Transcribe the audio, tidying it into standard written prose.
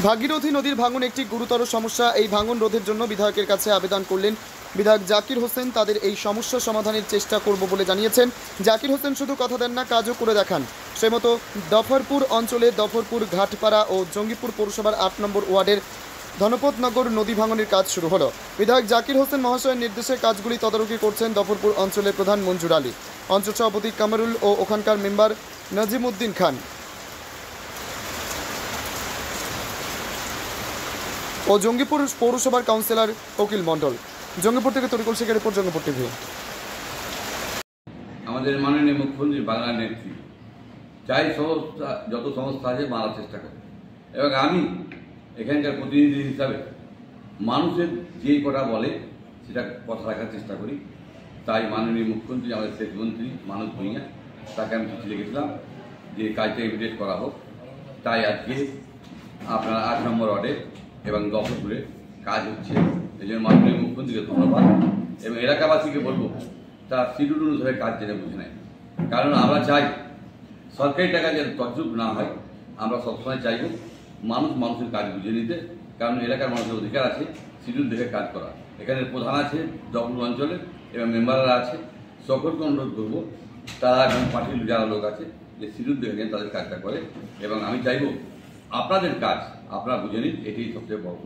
ভাগীরথী নদীর ভাঙন একটি গুরুতর সমস্যা। এই ভাঙন রোধের জন্য বিধায়কের কাছে আবেদন করলেন বিধায়ক জাকির হোসেন। তাদের এই সমস্যা সমাধানের চেষ্টা করব বলে জানিয়েছেন। জাকির হোসেন শুধু কথা দেন না, কাজও করে দেখান। সে মতো দফরপুর অঞ্চলে দফরপুর ঘাটপাড়া ও জঙ্গিপুর পৌরসভার ৮ নম্বর ওয়ার্ডের ধনপতনগর নদী ভাঙনের কাজ শুরু হলো। বিধায়ক জাকির হোসেন মহাশয়ের নির্দেশে কাজগুলি তদারকি করছেন দফরপুর অঞ্চলের প্রধান মঞ্জুর আলী, অঞ্চল সভাপতি কামরুল ও ওখানকার মেম্বার নাজিমউদ্দিন খান ও জঙ্গিপুর পৌরসভার কাউন্সিলর কোকিল মণ্ডল। জঙ্গিপুর থেকে তরিকুল শেখের রিপোর্ট, জঙ্গিপুর টিভি। আমাদের মাননীয় মুখ্যমন্ত্রী বাংলার নেত্রী চাই সংস্থা যত সংস্থা আছে মারার চেষ্টা করে, এবং আমি এখানকার প্রতিনিধি হিসাবে মানুষের যে কথা বলে সেটা কথা রাখার চেষ্টা করি। তাই মাননীয় মুখ্যমন্ত্রী, আমাদের সেচ মন্ত্রী মানব ভূঁইয়া, তাকে আমি চিঠি লিখেছিলাম যে কাজটা ইমিডিয়েট করা হোক। তাই আজকে আপনার ৮ নম্বর ওয়ার্ডে এবং দফরপুরে কাজ হচ্ছে। এই জন্য মাননীয় মুখ্যমন্ত্রীকে ধন্যবাদ, এবং এলাকাবাসীকে বলবো তারা শিডিউল অনুসারে কাজ জেনে বুঝে নেয়। কারণ আমরা চাই সরকারি টাকা যেন তরজুব না হয়। আমরা সবসময় চাইব মানুষের কাজ বুঝে নিতে, কারণ এলাকার মানুষের অধিকার আছে শিডিউল দেখে কাজ করা। এখানে প্রধান আছে দফরপুর অঞ্চলে এবং মেম্বাররা আছে। সকলকে অনুরোধ করবো তারা এবং পার্টির যারা লোক আছে যে শিডিউল দেখে নিয়ে তাদের কাজটা করে, এবং আমি চাইব আপনাদের কাজ আপনারা বুঝে নিন, এটাই সবচেয়ে বড়।